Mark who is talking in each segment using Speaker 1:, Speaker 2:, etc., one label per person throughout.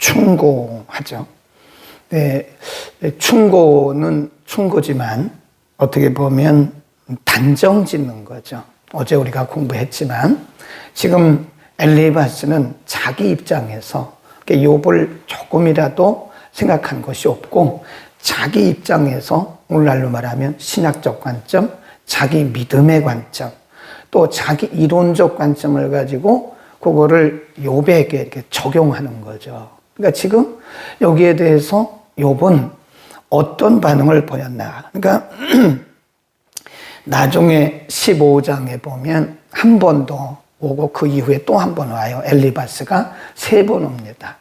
Speaker 1: 충고하죠. 네, 충고는 충고지만 어떻게 보면 단정 짓는 거죠. 어제 우리가 공부했지만 지금 엘리바스는 자기 입장에서 욥을 조금이라도 생각한 것이 없고 자기 입장에서 오늘날로 말하면 신학적 관점, 자기 믿음의 관점, 또 자기 이론적 관점을 가지고 그거를 욥에게 이렇게 적용하는 거죠. 그러니까 지금 여기에 대해서 욥은 어떤 반응을 보였나? 그러니까 나중에 15장에 보면 한 번 더 오고 그 이후에 또 한 번 와요. 엘리바스가 3번 옵니다.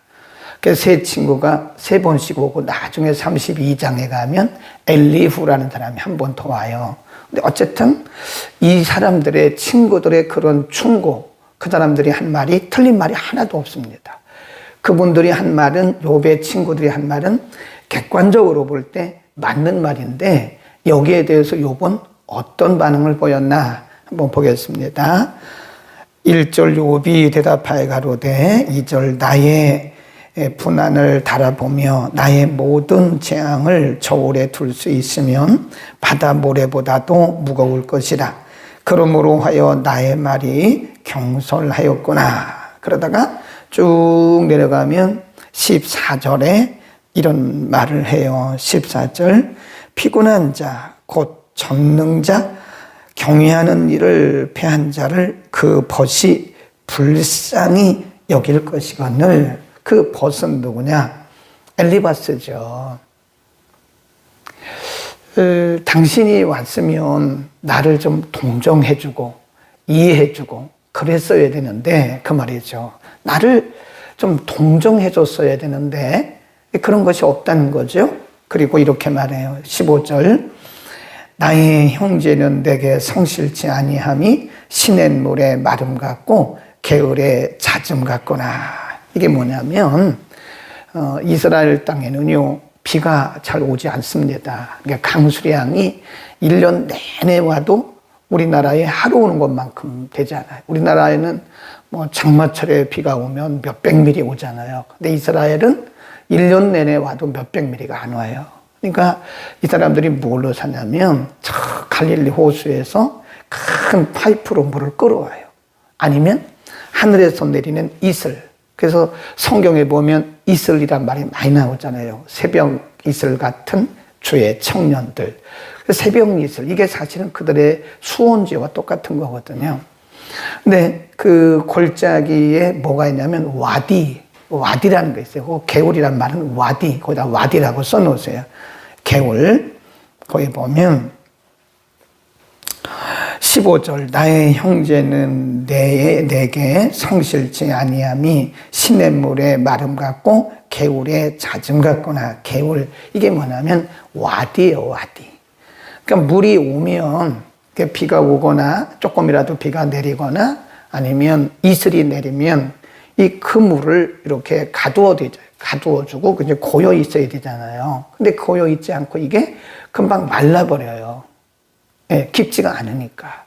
Speaker 1: 그래서 세 친구가 3번씩 오고 나중에 32장에 가면 엘리후라는 사람이 한 번 더 와요. 근데 어쨌든 이 사람들의 친구들의 그런 충고, 그 사람들이 한 말이 틀린 말이 하나도 없습니다. 그분들이 한 말은, 욥의 친구들이 한 말은 객관적으로 볼 때 맞는 말인데 여기에 대해서 욥은 어떤 반응을 보였나 한번 보겠습니다. 1절 욥이 대답하여 가로되 2절 나의 분한을 달아보며 나의 모든 재앙을 저울에 둘 수 있으면 바다 모래보다도 무거울 것이라. 그러므로 하여 나의 말이 경솔하였구나. 그러다가 쭉 내려가면 14절에 이런 말을 해요. 14절 피곤한 자 곧 전능자 경외하는 일을 패한 자를 그 벗이 불쌍히 여길 것이거늘. 그 벗은 누구냐? 엘리바스죠. 당신이 왔으면 나를 좀 동정해주고 이해해주고 그랬어야 되는데 그 말이죠. 나를 좀 동정해줬어야 되는데 그런 것이 없다는 거죠. 그리고 이렇게 말해요. 15절 나의 형제는 내게 성실치 아니함이 시냇물의 마름 같고 게을의 잦음 같구나. 이게 뭐냐면 이스라엘 땅에는요 비가 잘 오지 않습니다. 그러니까 강수량이 1년 내내 와도 우리나라에 하루 오는 것만큼 되지 않아요. 우리나라에는 뭐 장마철에 비가 오면 몇백 미리 오잖아요. 근데 이스라엘은 1년 내내 와도 몇백 미리가 안 와요. 그러니까 이 사람들이 뭘로 사냐면 저 갈릴리 호수에서 큰 파이프로 물을 끌어와요. 아니면 하늘에서 내리는 이슬. 그래서 성경에 보면 이슬이란 말이 많이 나오잖아요. 새벽 이슬 같은 주의 청년들. 새벽 이슬, 이게 사실은 그들의 수온지와 똑같은 거거든요. 근데 그 골짜기에 뭐가 있냐면 와디라는 게 있어요. 그 개울이란 말은 와디, 거기다 와디라고 써놓으세요. 개울. 거기 보면 15절 나의 형제는 내게 성실치 아니함이 시냇물의 마름 같고 개울의 잦음 같구나. 개울, 이게 뭐냐면 와디예요. 와디. 그러니까 물이 오면 비가 오거나 조금이라도 비가 내리거나 아니면 이슬이 내리면 이 그 물을 이렇게 가두어주고 이제 고여 있어야 되잖아요. 근데 고여 있지 않고 이게 금방 말라버려요. 예, 깊지가 않으니까.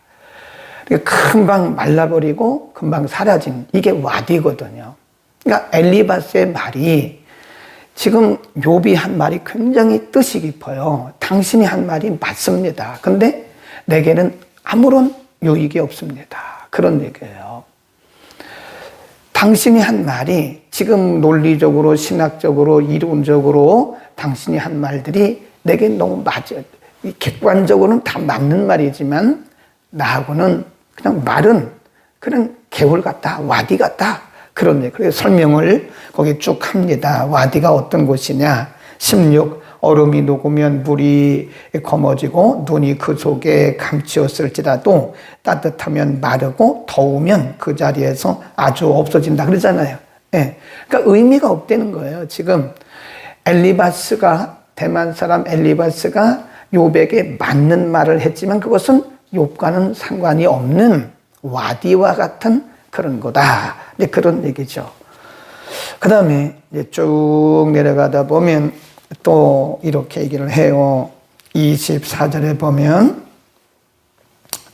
Speaker 1: 그러니까 금방 말라버리고 금방 사라진 이게 와디거든요. 그러니까 엘리바스의 말이 지금 욥이 한 말이 굉장히 뜻이 깊어요. 당신이 한 말이 맞습니다. 근데 내게는 아무런 유익이 없습니다. 그런 얘기예요. 당신이 한 말이 지금 논리적으로 신학적으로 이론적으로 당신이 한 말들이 내게 너무 맞아요. 객관적으로는 다 맞는 말이지만 나하고는 그냥 말은 그냥 개울 같다, 와디 같다. 그런 얘기. 그래서 설명을 거기 쭉 합니다. 와디가 어떤 곳이냐. 16. 얼음이 녹으면 물이 검어지고 눈이 그 속에 감추었을지라도 따뜻하면 마르고 더우면 그 자리에서 아주 없어진다 그러잖아요. 예. 그러니까 의미가 없다는 거예요. 지금 엘리바스가, 대만 사람 엘리바스가 욥에게 맞는 말을 했지만 그것은 욥과는 상관이 없는 와디와 같은 그런 거다. 이제 그런 얘기죠. 그 다음에 이제 쭉 내려가다 보면 또 이렇게 얘기를 해요. 24절에 보면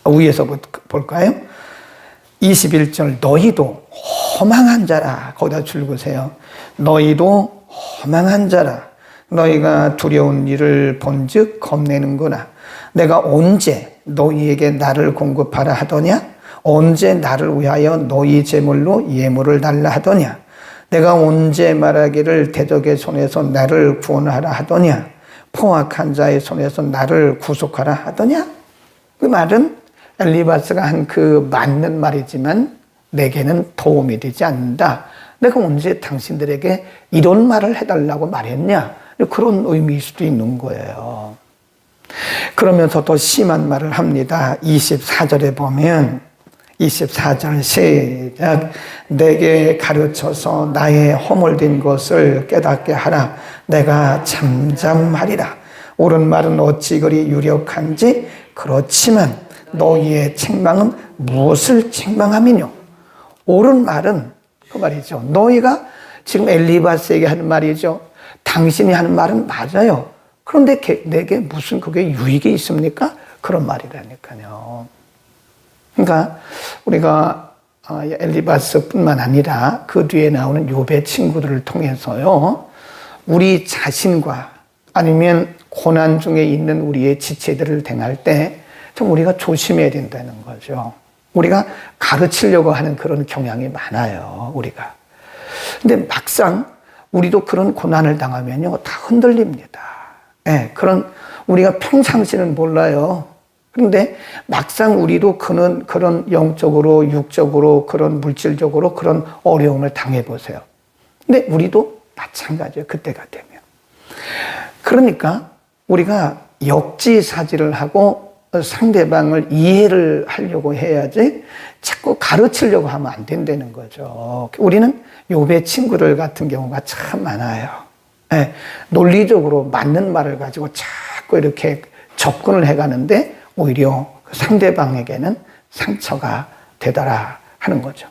Speaker 1: 위에서 볼까요? 21절 너희도 허망한 자라. 거기다 줄거세요. 너희도 허망한 자라. 너희가 두려운 일을 본즉 겁내는구나. 내가 언제 너희에게 나를 공급하라 하더냐? 언제 나를 위하여 너희 제물로 예물을 달라 하더냐? 내가 언제 말하기를 대적의 손에서 나를 구원하라 하더냐? 포악한 자의 손에서 나를 구속하라 하더냐? 그 말은 엘리바스가 한 그 맞는 말이지만 내게는 도움이 되지 않는다. 내가 언제 당신들에게 이런 말을 해달라고 말했냐? 그런 의미일 수도 있는 거예요. 그러면서 더 심한 말을 합니다. 24절에 보면 24절 시작. 내게 가르쳐서 나의 허물된 것을 깨닫게 하라. 내가 잠잠하리라. 옳은 말은 어찌 그리 유력한지 그렇지만 너희의 책망은 무엇을 책망함이뇨? 옳은 말은 그 말이죠. 너희가 지금 엘리바스에게 하는 말이죠. 당신이 하는 말은 맞아요. 그런데 내게 무슨 그게 유익이 있습니까? 그런 말이라니까요. 그러니까 우리가 엘리바스뿐만 아니라 그 뒤에 나오는 욥의 친구들을 통해서요, 우리 자신과 아니면 고난 중에 있는 우리의 지체들을 대할 때 좀 우리가 조심해야 된다는 거죠. 우리가 가르치려고 하는 그런 경향이 많아요, 우리가. 근데 막상 우리도 그런 고난을 당하면요, 다 흔들립니다. 네, 우리가 평상시는 몰라요. 그런데 막상 우리도 그런 영적으로, 육적으로, 그런 물질적으로 그런 어려움을 당해보세요. 근데 우리도 마찬가지예요, 그때가 되면. 그러니까 우리가 역지사지를 하고 상대방을 이해를 하려고 해야지 자꾸 가르치려고 하면 안 된다는 거죠. 우리는 욥의 친구들 같은 경우가 참 많아요. 네, 논리적으로 맞는 말을 가지고 자꾸 이렇게 접근을 해가는데 오히려 상대방에게는 상처가 되더라 하는 거죠.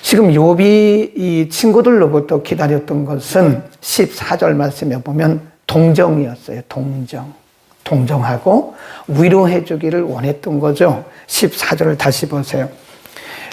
Speaker 1: 지금 욥이 이 친구들로부터 기다렸던 것은 14절 말씀에 보면 동정이었어요. 동정하고 위로해 주기를 원했던 거죠. 14절을 다시 보세요.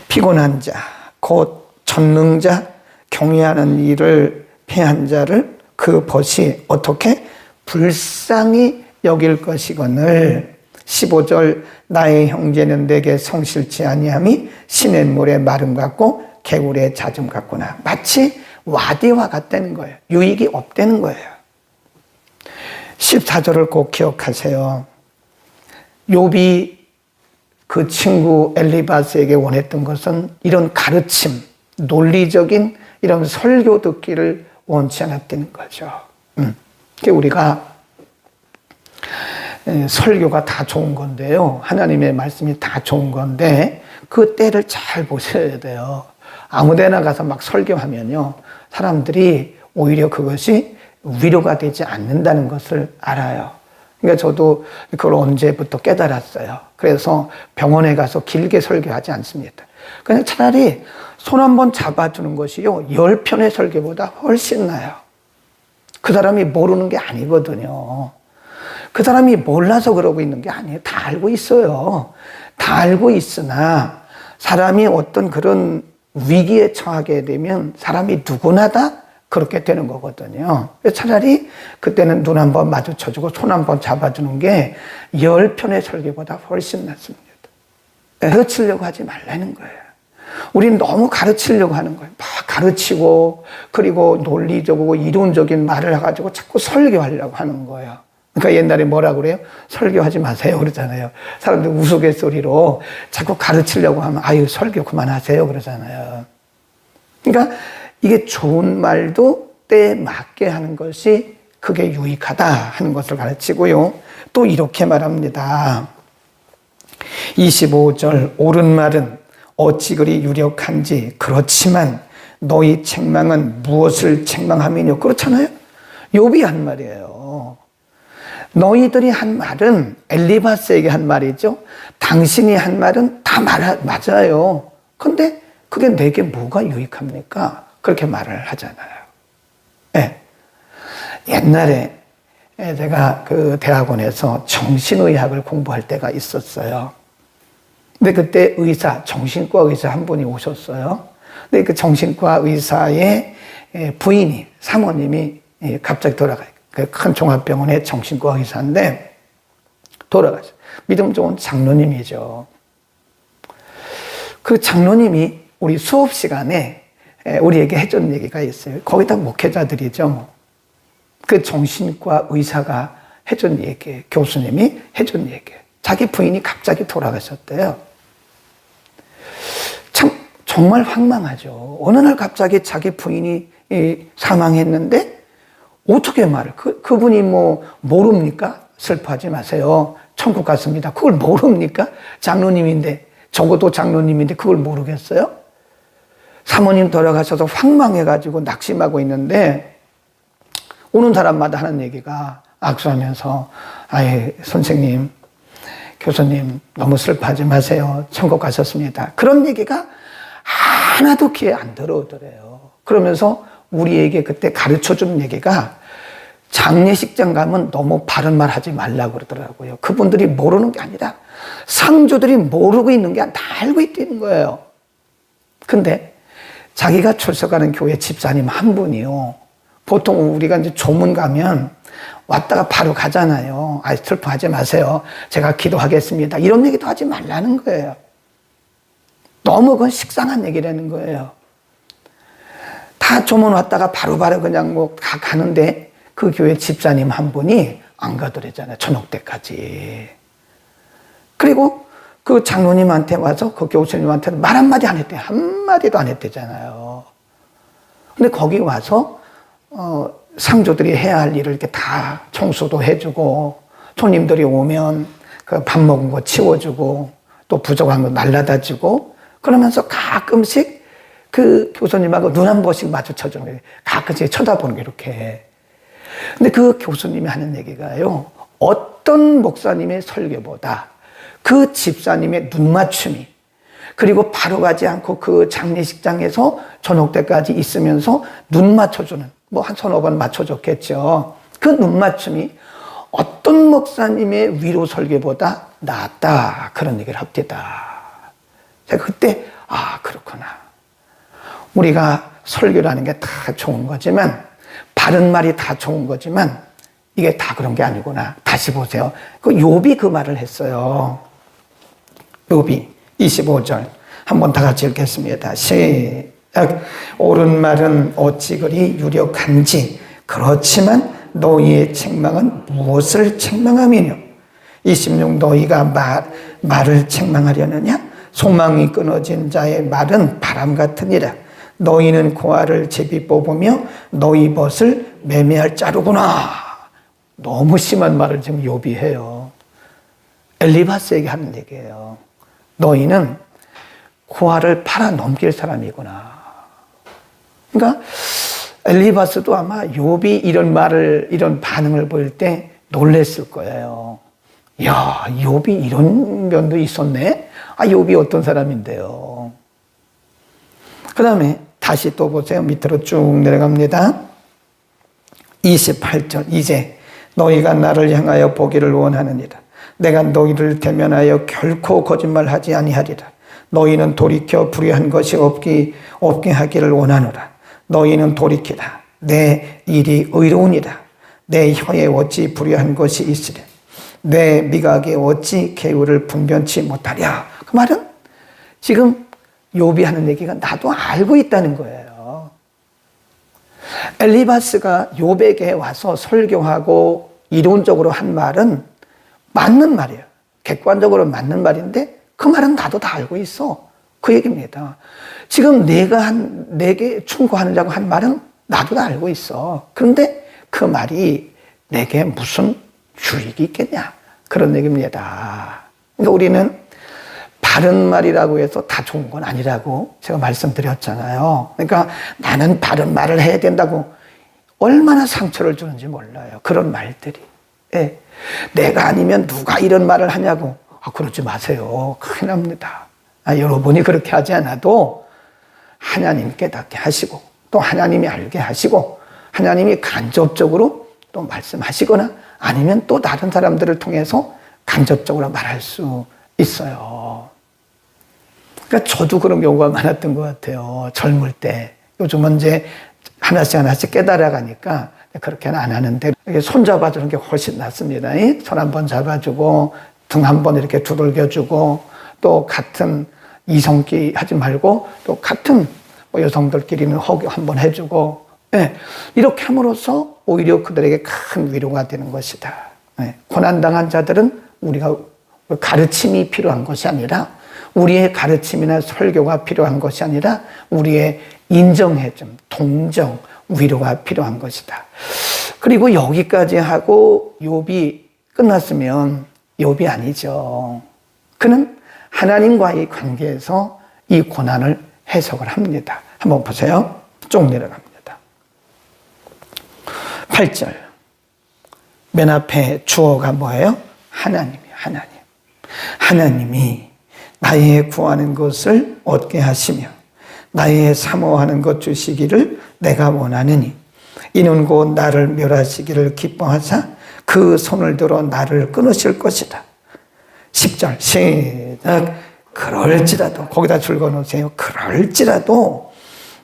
Speaker 1: 피곤한 자, 곧 전능자, 경외하는 일을 패한 자를 그 벗이 어떻게 불쌍히 여길 것이거늘. 15절 나의 형제는 내게 성실치 아니함이 시냇물의 마름 같고 개울의 잦음 같구나. 마치 와디와 같다는 거예요. 유익이 없다는 거예요. 14절을 꼭 기억하세요. 욥이 그 친구 엘리바스에게 원했던 것은 이런 가르침, 논리적인 이런 설교 듣기를 원치 않았다는 거죠. 우리가 설교가 다 좋은 건데요. 하나님의 말씀이 다 좋은 건데 그 때를 잘 보셔야 돼요. 아무 데나 가서 막 설교하면요, 사람들이 오히려 그것이 위로가 되지 않는다는 것을 알아요. 그러니까 저도 그걸 언제부터 깨달았어요. 그래서 병원에 가서 길게 설교하지 않습니다. 그냥 차라리 손 한번 잡아주는 것이요, 10편의 설교보다 훨씬 나아요. 그 사람이 모르는 게 아니거든요. 그 사람이 몰라서 그러고 있는 게 아니에요. 다 알고 있어요. 다 알고 있으나 사람이 어떤 그런 위기에 처하게 되면 사람이 누구나 다 그렇게 되는 거거든요. 차라리 그때는 눈 한번 마주쳐주고 손 한번 잡아주는 게 10편의 설교보다 훨씬 낫습니다. 가르치려고 하지 말라는 거예요. 우리는 너무 가르치려고 하는 거예요. 막 가르치고, 그리고 논리적이고 이론적인 말을 해가지고 자꾸 설교하려고 하는 거예요. 그러니까 옛날에 뭐라 그래요? 설교하지 마세요 그러잖아요. 사람들 우스갯소리로 자꾸 가르치려고 하면 아유 설교 그만하세요 그러잖아요. 그러니까 이게 좋은 말도 때에 맞게 하는 것이 그게 유익하다 하는 것을 가르치고요. 또 이렇게 말합니다. 25절 옳은 말은 어찌 그리 유력한지 그렇지만 너희 책망은 무엇을 책망함이뇨. 그렇잖아요. 욥이 한 말이에요. 너희들이 한 말은 엘리바스에게 한 말이죠. 당신이 한 말은 다 맞아요. 근데 그게 내게 뭐가 유익합니까? 그렇게 말을 하잖아요. 네. 옛날에 제가 그 대학원에서 정신의학을 공부할 때가 있었어요. 근데 그때 정신과 의사 한 분이 오셨어요. 근데 그 정신과 의사의 부인이, 사모님이 갑자기 돌아가요. 그 큰 종합병원의 정신과 의사인데 돌아가죠. 믿음 좋은 장로님이죠. 그 장로님이 우리 수업 시간에 우리에게 해준 얘기가 있어요. 거기다 목회자들이죠. 그 정신과 의사가 해준 얘기, 교수님이 해준 얘기. 자기 부인이 갑자기 돌아가셨대요. 참 정말 황망하죠. 어느 날 갑자기 자기 부인이 사망했는데 어떻게 말을, 그분이 뭐 모릅니까? 슬퍼하지 마세요. 천국 갔습니다. 그걸 모릅니까? 장로님인데, 적어도 장로님인데 그걸 모르겠어요? 사모님 돌아가셔서 황망해가지고 낙심하고 있는데 오는 사람마다 하는 얘기가 악수하면서, 아예 선생님, 교수님 너무 슬퍼하지 마세요. 천국 가셨습니다. 그런 얘기가 하나도 귀에 안 들어오더래요. 그러면서 우리에게 그때 가르쳐준 얘기가, 장례식장 가면 너무 바른 말 하지 말라고 그러더라고요. 그분들이 모르는 게 아니라 상주들이 모르고 있는 게 다 알고 있다는 거예요. 근데 자기가 출석하는 교회 집사님 한 분이요, 보통 우리가 이제 조문 가면 왔다가 바로 가잖아요. 아, 슬퍼하지 마세요. 제가 기도하겠습니다. 이런 얘기도 하지 말라는 거예요. 너무 그건 식상한 얘기라는 거예요. 다 조문 왔다가 바로바로 그냥 뭐 가는데 그 교회 집사님 한 분이 안 가더랬잖아요. 저녁 때까지. 그리고 그 장로님한테 와서 그 교수님한테 말 한마디 안 했대. 한마디도 안 했대잖아요. 근데 거기 와서 상조들이 해야 할 일을 이렇게 다 청소도 해주고, 손님들이 오면 그 밥 먹은 거 치워주고, 또 부족한 거 날라다 주고, 그러면서 가끔씩 그 교수님하고 눈 한 번씩 마주쳐주는 거예요. 가끔씩 쳐다보는 게 이렇게. 근데 그 교수님이 하는 얘기가요, 어떤 목사님의 설교보다 그 집사님의 눈맞춤이, 그리고 바로 가지 않고 그 장례식장에서 저녁 때까지 있으면서 눈 맞춰주는, 뭐 한 서너 번 맞춰줬겠죠. 그 눈맞춤이 어떤 목사님의 위로 설교보다 낫다, 그런 얘기를 합니다. 제가 그때, 아, 그렇구나. 우리가 설교라는 게 다 좋은 거지만, 바른 말이 다 좋은 거지만 이게 다 그런 게 아니구나. 다시 보세요. 그 욥이 그 말을 했어요. 욥이 25절 한번 다 같이 읽겠습니다. 시작. 옳은 말은 어찌 그리 유력한지, 그렇지만 너희의 책망은 무엇을 책망하며 26 너희가 말을 책망하려느냐? 소망이 끊어진 자의 말은 바람 같으니라. 너희는 고아를 제비 뽑으며 너희 벗을 매매할 자루구나. 너무 심한 말을 지금 욥이 해요. 엘리바스에게 하는 얘기예요. 너희는 고아를 팔아 넘길 사람이구나. 그러니까 엘리바스도 아마 욥이 이런 말을, 이런 반응을 보일 때 놀랬을 거예요. 야, 욥이 이런 면도 있었네? 아, 욥이 어떤 사람인데요? 그 다음에 다시 또 보세요. 밑으로 쭉 내려갑니다. 28절. 이제 너희가 나를 향하여 보기를 원하느니라. 내가 너희를 대면하여 결코 거짓말하지 아니하리라. 너희는 돌이켜 불의한 것이 없게 하기를 원하노라. 너희는 돌이키라. 내 일이 의로우니라. 내 혀에 어찌 불의한 것이 있으랴. 내 미각에 어찌 계율을 분변치 못하랴. 그 말은 지금 욥이 하는 얘기가 나도 알고 있다는 거예요. 엘리바스가 욥에게 와서 설교하고 이론적으로 한 말은 맞는 말이에요. 객관적으로 맞는 말인데 그 말은 나도 다 알고 있어. 그 얘기입니다. 지금 내게 충고하느라고 한 말은 나도 다 알고 있어. 그런데 그 말이 내게 무슨 유익이 있겠냐, 그런 얘기입니다. 그러니까 우리는 바른 말이라고 해서 다 좋은 건 아니라고 제가 말씀드렸잖아요. 그러니까 나는 바른 말을 해야 된다고 얼마나 상처를 주는지 몰라요. 그런 말들이. 예. 내가 아니면 누가 이런 말을 하냐고. 아, 그러지 마세요. 큰일 납니다. 아, 여러분이 그렇게 하지 않아도 하나님 깨닫게 하시고, 또 하나님이 알게 하시고, 하나님이 간접적으로 또 말씀하시거나 아니면 또 다른 사람들을 통해서 간접적으로 말할 수 있어요. 그러니까 저도 그런 경우가 많았던 것 같아요. 젊을 때. 요즘은 이제 하나씩 깨달아가니까 그렇게는 안 하는데, 손 잡아주는 게 훨씬 낫습니다. 손 한번 잡아주고, 등 한번 이렇게 두들겨주고, 또 같은 이성끼리 하지 말고, 또 같은 여성들끼리는 허기 한번 해주고, 네. 이렇게 함으로써 오히려 그들에게 큰 위로가 되는 것이다. 네. 고난당한 자들은 우리가 가르침이 필요한 것이 아니라, 우리의 가르침이나 설교가 필요한 것이 아니라 우리의 인정해줌, 동정, 위로가 필요한 것이다. 그리고 여기까지 하고 욥이 끝났으면 욥이 아니죠. 그는 하나님과의 관계에서 이 고난을 해석을 합니다. 한번 보세요. 쭉 내려갑니다. 8절. 맨 앞에 주어가 뭐예요? 하나님이에요. 하나님. 하나님이 나의 구하는 것을 얻게 하시며 나의 사모하는 것 주시기를 내가 원하느니 이는 곧 나를 멸하시기를 기뻐하사 그 손을 들어 나를 끊으실 것이다. 10절 시작. 그럴지라도, 거기다 줄 그어놓으세요. 그럴지라도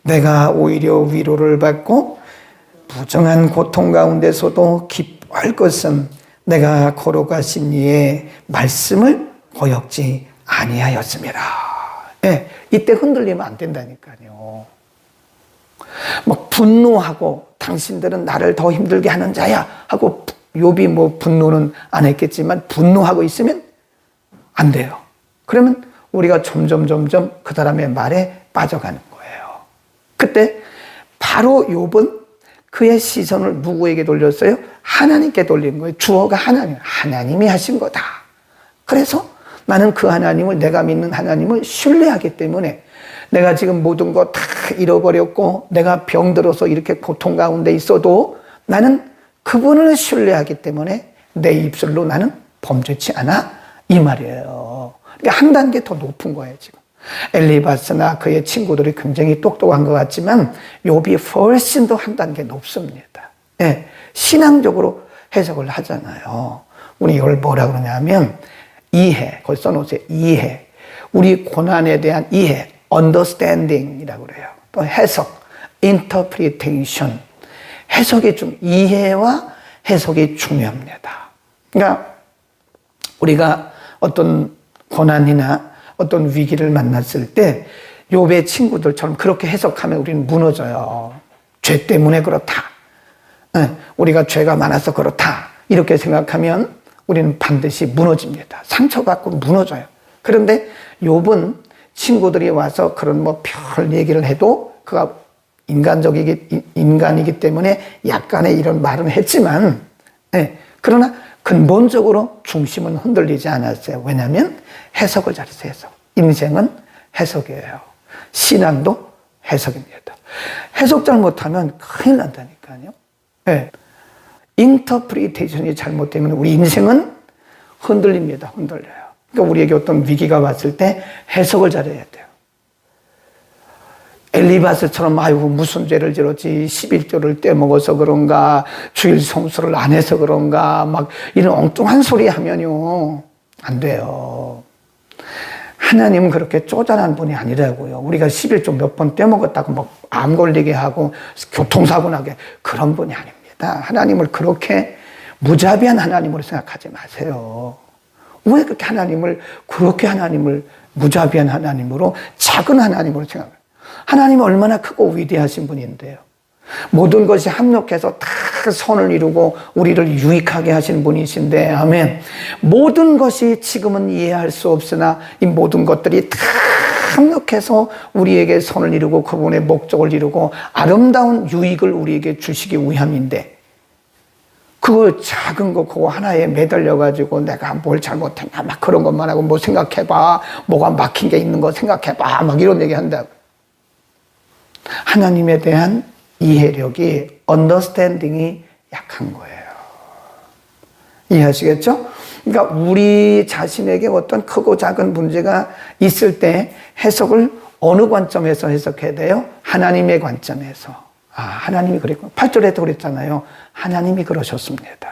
Speaker 1: 내가 오히려 위로를 받고 부정한 고통 가운데서도 기뻐할 것은 내가 거룩하신 이의 말씀을 거역지 아니하였습니다. 예, 이때 흔들리면 안 된다니까요. 뭐 분노하고 당신들은 나를 더 힘들게 하는 자야 하고 욥이 뭐 분노는 안 했겠지만 분노하고 있으면 안 돼요. 그러면 우리가 점점 그 사람의 말에 빠져가는 거예요. 그때 바로 욥은 그의 시선을 누구에게 돌렸어요? 하나님께 돌린 거예요. 주어가 하나님이 하신 거다. 그래서 나는 그 하나님을, 내가 믿는 하나님을 신뢰하기 때문에 내가 지금 모든 거 다 잃어버렸고 내가 병들어서 이렇게 고통 가운데 있어도 나는 그분을 신뢰하기 때문에 내 입술로 나는 범죄치 않아, 이 말이에요. 그러니까 한 단계 더 높은 거예요. 지금 엘리바스나 그의 친구들이 굉장히 똑똑한 것 같지만 욥이 훨씬 더 한 단계 높습니다. 네, 신앙적으로 해석을 하잖아요. 우리 이걸 뭐라 그러냐면 이해, 거기 써놓으세요. 이해. 우리 고난에 대한 이해, understanding이라고 그래요. 또 해석, interpretation. 해석이 이해와 해석이 중요합니다. 그러니까 우리가 어떤 고난이나 어떤 위기를 만났을 때 욥의 친구들처럼 그렇게 해석하면 우리는 무너져요. 죄 때문에 그렇다. 우리가 죄가 많아서 그렇다. 이렇게 생각하면 우리는 반드시 무너집니다. 상처받고 무너져요. 그런데 욥은 친구들이 와서 그런 별 얘기를 해도 그가 인간이기 때문에 약간의 이런 말은 했지만, 그러나 근본적으로 중심은 흔들리지 않았어요. 왜냐하면 해석을 잘했어요. 해석. 인생은 해석이에요. 신앙도 해석입니다. 해석 잘못하면 큰일 난다니까요. 인터프리테이션이 잘못되면 우리 인생은 흔들립니다. 흔들려요. 그러니까 우리에게 어떤 위기가 왔을 때 해석을 잘해야 돼요. 엘리바스처럼 아이고 무슨 죄를 지었지, 11조를 떼먹어서 그런가, 주일 성수를 안 해서 그런가, 막 이런 엉뚱한 소리 하면요 안 돼요. 하나님은 그렇게 쪼잔한 분이 아니라고요. 우리가 11조 몇 번 떼먹었다고 암 걸리게 하고 교통사고 나게, 그런 분이 아닙니다. 하나님을 그렇게 무자비한 하나님으로 생각하지 마세요. 왜 그렇게 하나님을 무자비한 하나님으로, 작은 하나님으로 생각해요? 하나님은 얼마나 크고 위대하신 분인데요. 모든 것이 합력해서 다 선을 이루고 우리를 유익하게 하신 분이신데, 아멘. 모든 것이 지금은 이해할 수 없으나 이 모든 것들이 다 합력해서 우리에게 선을 이루고 그분의 목적을 이루고 아름다운 유익을 우리에게 주시기 위함인데, 그거 작은 거 그거 하나에 매달려가지고 내가 뭘 잘못했나 막 그런 것만 하고 뭐 생각해봐, 뭐가 막힌 게 있는 거 생각해봐, 막 이런 얘기 한다고. 하나님에 대한 이해력이, 언더스탠딩이 약한 거예요. 이해하시겠죠? 그러니까 우리 자신에게 어떤 크고 작은 문제가 있을 때 해석을 어느 관점에서 해석해야 돼요? 하나님의 관점에서. 하나님이 그랬고, 8절에도 그랬잖아요. 하나님이 그러셨습니다.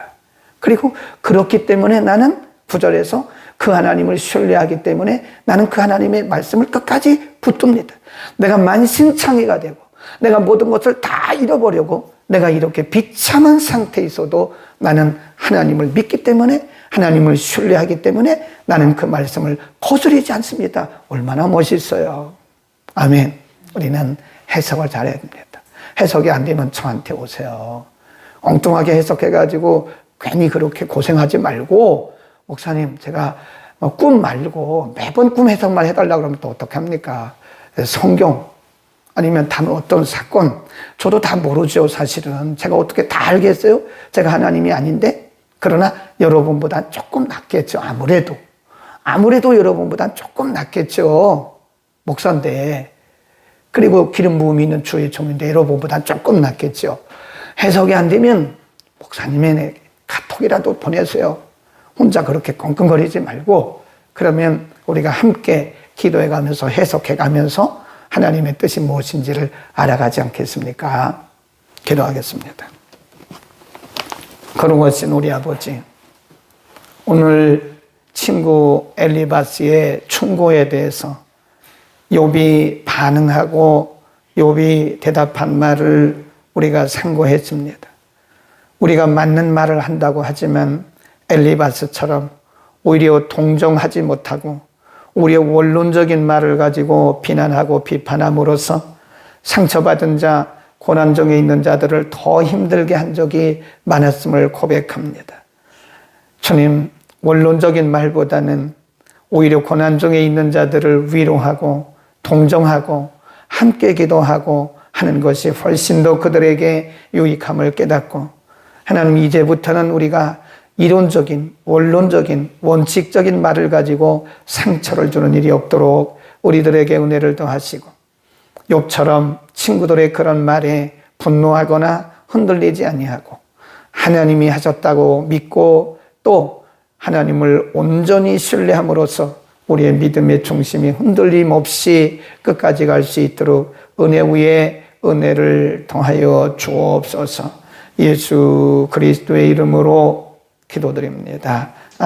Speaker 1: 그리고 그렇기 때문에 나는 9절에서 그 하나님을 신뢰하기 때문에 나는 그 하나님의 말씀을 끝까지 붙듭니다. 내가 만신창이가 되고 내가 모든 것을 다 잃어버리고 내가 이렇게 비참한 상태에 있어도 나는 하나님을 믿기 때문에, 하나님을 신뢰하기 때문에 나는 그 말씀을 거스르지 않습니다. 얼마나 멋있어요. 아멘. 우리는 해석을 잘해야 됩니다. 해석이 안 되면 저한테 오세요. 엉뚱하게 해석해가지고 괜히 그렇게 고생하지 말고, 목사님 제가 꿈 말고 매번 꿈 해석만 해달라고 그러면 또 어떻게 합니까? 성경 아니면 다른 어떤 사건, 저도 다 모르죠. 사실은 제가 어떻게 다 알겠어요? 제가 하나님이 아닌데. 그러나 여러분보다 조금 낫겠죠. 아무래도 여러분보다 조금 낫겠죠. 목사인데, 그리고 기름 부음이 있는 주의 종인데 여러분보다 조금 낫겠죠. 해석이 안 되면 목사님에게 카톡이라도 보내세요. 혼자 그렇게 끙끙거리지 말고, 그러면 우리가 함께 기도해가면서 해석해가면서 하나님의 뜻이 무엇인지를 알아가지 않겠습니까? 기도하겠습니다. 거룩하신 우리 아버지, 오늘 친구 엘리바스의 충고에 대해서 욥이 반응하고 욥이 대답한 말을 우리가 상고했습니다. 우리가 맞는 말을 한다고 하지만 엘리바스처럼 오히려 동정하지 못하고 오히려 원론적인 말을 가지고 비난하고 비판함으로써 상처받은 자, 고난 중에 있는 자들을 더 힘들게 한 적이 많았음을 고백합니다. 주님, 원론적인 말보다는 오히려 고난 중에 있는 자들을 위로하고 동정하고 함께 기도하고 하는 것이 훨씬 더 그들에게 유익함을 깨닫고, 하나님 이제부터는 우리가 이론적인, 원론적인, 원칙적인 말을 가지고 상처를 주는 일이 없도록 우리들에게 은혜를 더하시고, 욥처럼 친구들의 그런 말에 분노하거나 흔들리지 아니하고 하나님이 하셨다고 믿고 또 하나님을 온전히 신뢰함으로써 우리의 믿음의 중심이 흔들림 없이 끝까지 갈 수 있도록 은혜 위에 은혜를 더하여 주옵소서. 예수 그리스도의 이름으로 기도드립니다.